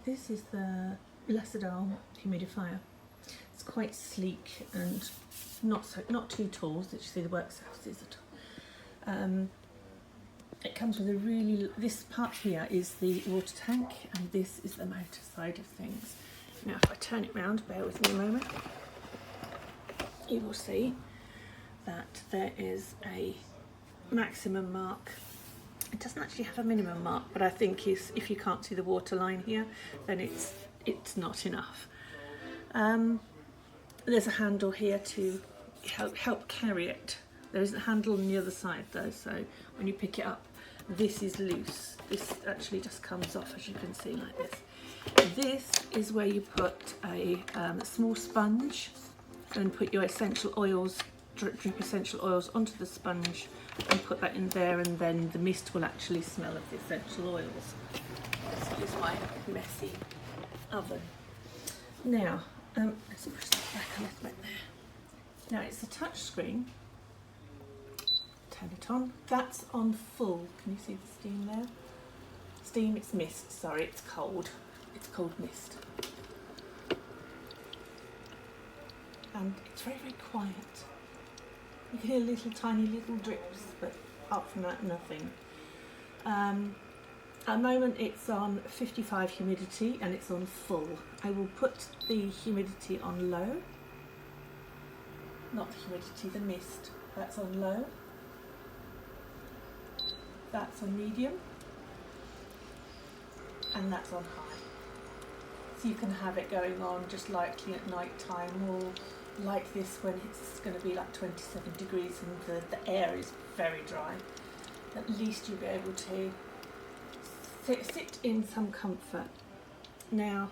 This is the LACIDOLL humidifier. It's quite sleek and not too tall, as you see the work surfaces at all. It comes with a really, this part here is the water tank and this is the motor side of things. Now if I turn it round, bear with me a moment, you will see that there is a maximum mark. It doesn't actually have a minimum mark, but I think if you can't see the water line here, then it's not enough. There's a handle here to help carry it. There isn't a handle on the other side though, so when you pick it up, this is loose. This actually just comes off, as you can see, like this. This is where you put a small sponge and put your essential oils, drip essential oils onto the sponge and put that in there, and then the mist will actually smell of the essential oils. Excuse my messy oven. Now, let's push that back a little bit there. Now it's a touch screen. Turn it on. That's on full. Can you see the steam there? Steam, it's mist, sorry, it's cold. It's cold mist. And it's very, very quiet. You can hear tiny little drips, but apart from that, nothing. At the moment it's on 55 humidity and it's on full. I will put the humidity on low. Not the humidity, the mist. That's on low. That's on medium. And that's on high. So you can have it going on just lightly at night time, or like this when it's going to be like 27 degrees and the air is very dry. At least you'll be able to sit in some comfort. Now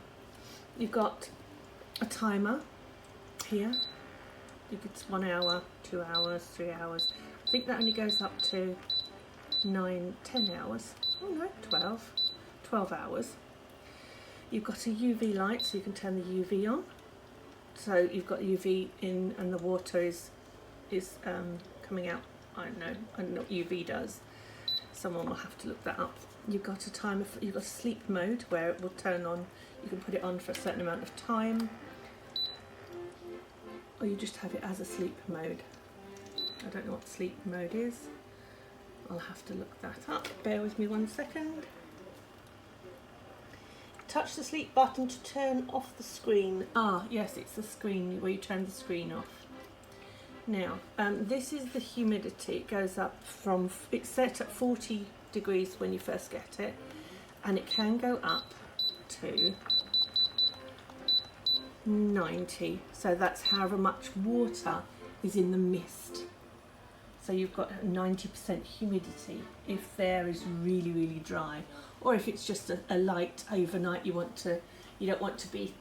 you've got a timer here. It's 1 hour, 2 hours, 3 hours. I think that only goes up to 9, 10 hours. Oh no, 12 hours. You've got a UV light, so you can turn the UV on. So you've got UV in and the water is coming out. I don't know what UV does. Someone will have to look that up. You've got a timer, you've got a sleep mode where it will turn on. You can put it on for a certain amount of time, or you just have it as a sleep mode. I don't know what sleep mode is. I'll have to look that up. Bear with me 1 second. Touch the sleep button to turn off the screen. Ah, yes, it's the screen where you turn the screen off. Now, this is the humidity. It goes up from, it's set at 40 degrees when you first get it, and it can go up to 90. So that's however much water is in the mist. So you've got 90% humidity if the air is really, really dry, or if it's just a light overnight. You don't want to be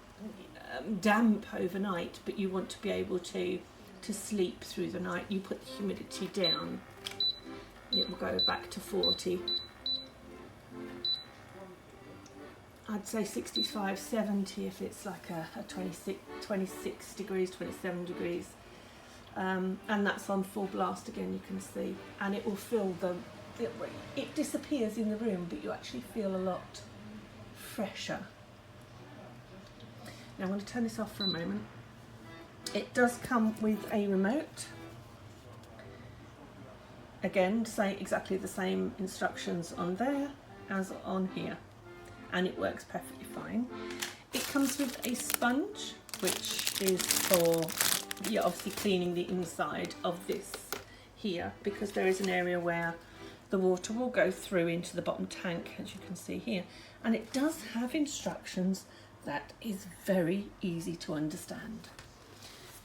damp overnight, but you want to be able to sleep through the night. You put the humidity down, it will go back to 40. I'd say 65, 70 if it's like a 26 degrees, 27 degrees. And that's on full blast again, you can see, and it will fill it disappears in the room, but you actually feel a lot fresher. Now I'm going to turn this off for a moment. It does come with a remote. Again, say exactly the same instructions on there as on here, and it works perfectly fine. It comes with a sponge, which is for obviously cleaning the inside of this here, because there is an area where the water will go through into the bottom tank, as you can see here, and it does have instructions that is very easy to understand.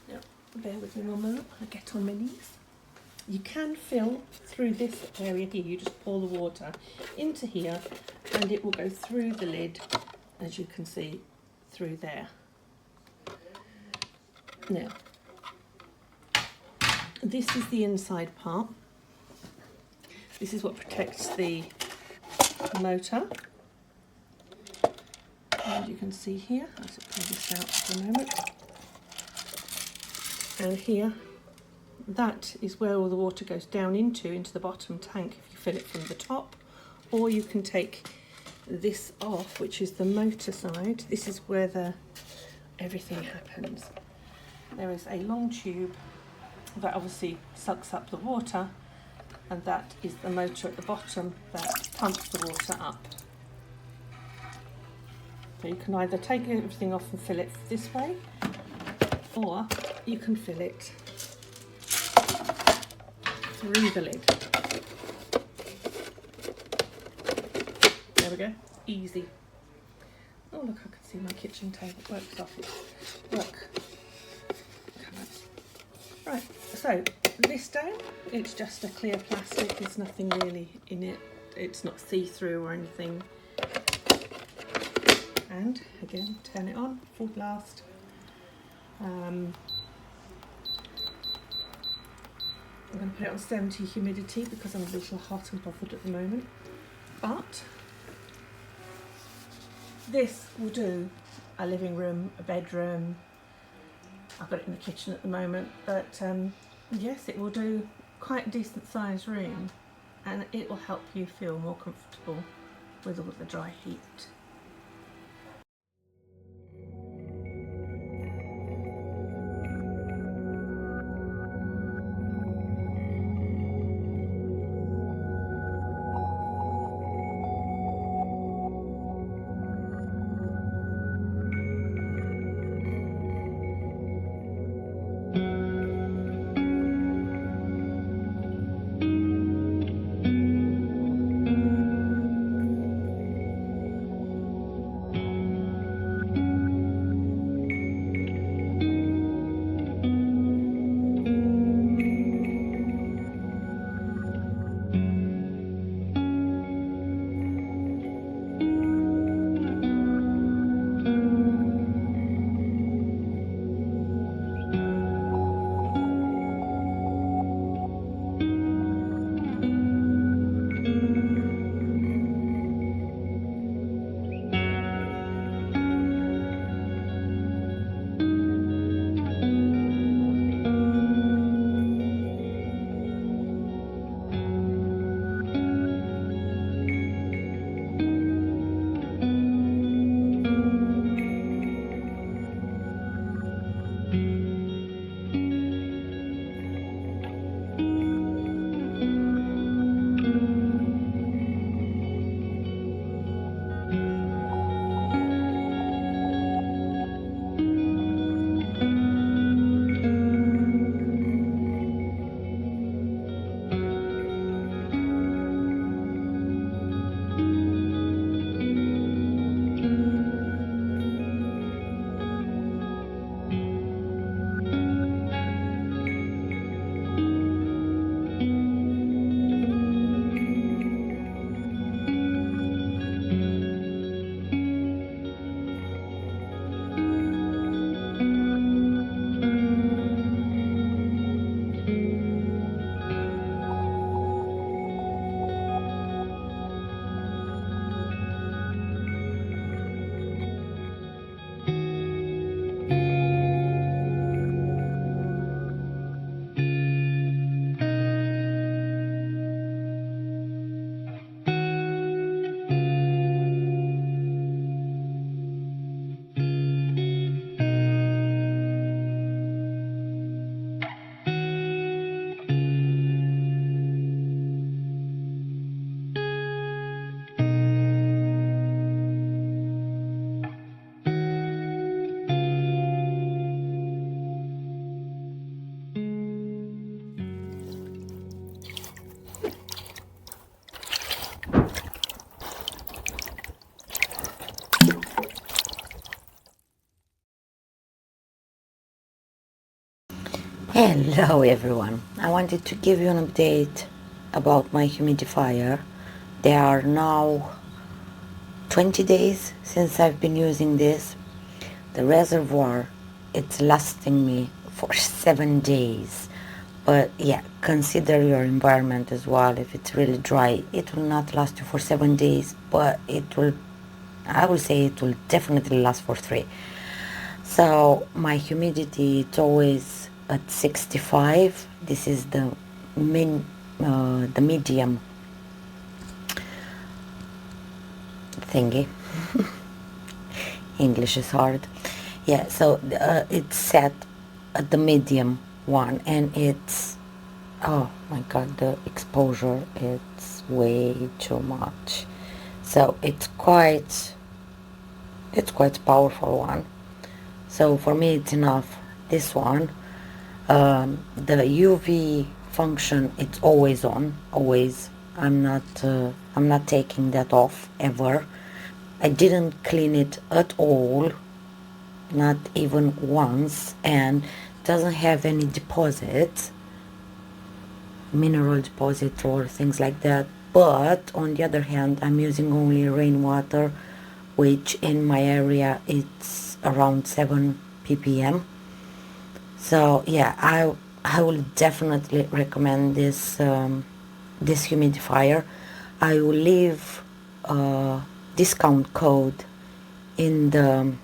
Now bear with me 1 moment, I get on my knees. You can fill through this area here. You just pour the water into here and it will go through the lid, as you can see, through there. Now this is the inside part. This is what protects the motor. And you can see here, I'll just pull this out for a moment. And here, that is where all the water goes down into the bottom tank if you fill it from the top. Or you can take this off, which is the motor side, this is where everything happens. There is a long tube that obviously sucks up the water, and that is the motor at the bottom that pumps the water up. So you can either take everything off and fill it this way, or you can fill it through the lid. There we go, easy. Oh look, I can see my kitchen table works off its work. Right, so this down, it's just a clear plastic, there's nothing really in it, it's not see-through or anything. And again, turn it on, full blast. I'm going to put it on 70 humidity because I'm a little hot and bothered at the moment. But this will do a living room, a bedroom. I've got it in the kitchen at the moment, but yes, it will do quite a decent sized room, and it will help you feel more comfortable with all the dry heat. Hello everyone, I wanted to give you an update about my humidifier. There are now 20 days since I've been using this. The reservoir, it's lasting me for 7 days. But yeah, consider your environment as well. If it's really dry, it will not last you for 7 days, but it will, I will say it will definitely last for 3. So my humidity, it's always at 65. This is the medium thingy. English is hard. Yeah, so it's set at the medium one, and it's, oh my god, the exposure, it's way too much. So it's quite powerful one. So for me it's enough. This one, the UV function, it's always on, always. I'm not taking that off ever. I didn't clean it at all, not even once, and doesn't have any deposits, mineral deposit or things like that. But on the other hand, I'm using only rainwater, which in my area it's around 7 ppm. So yeah, I will definitely recommend this this humidifier. I will leave a discount code in the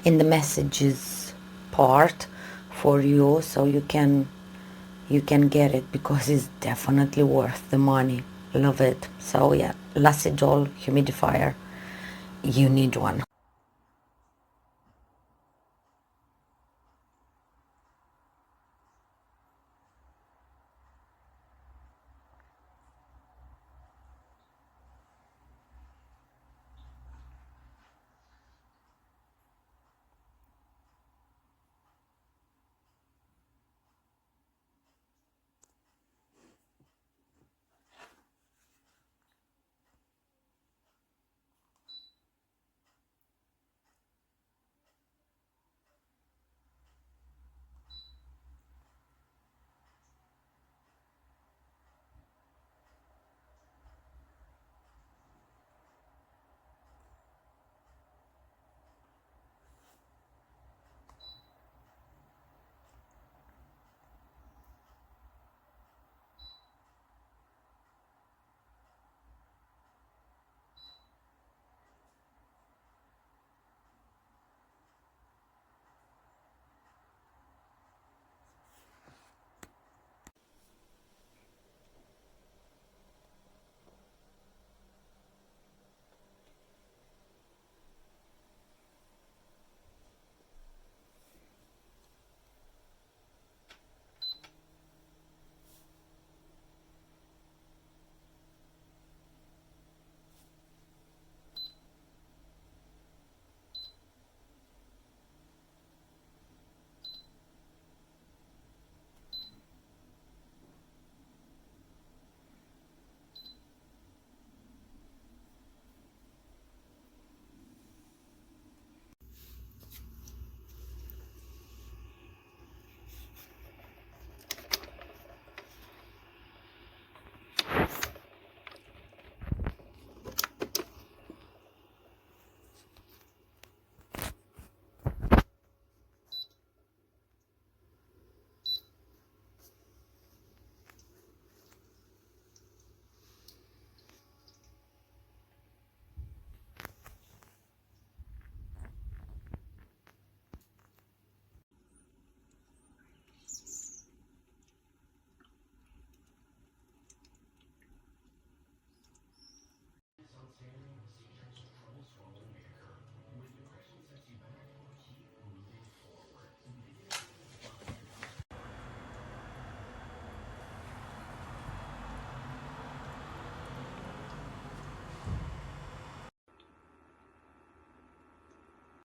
messages part for you, so you can get it, because it's definitely worth the money. Love it. So yeah, LACIDOLL humidifier, you need one.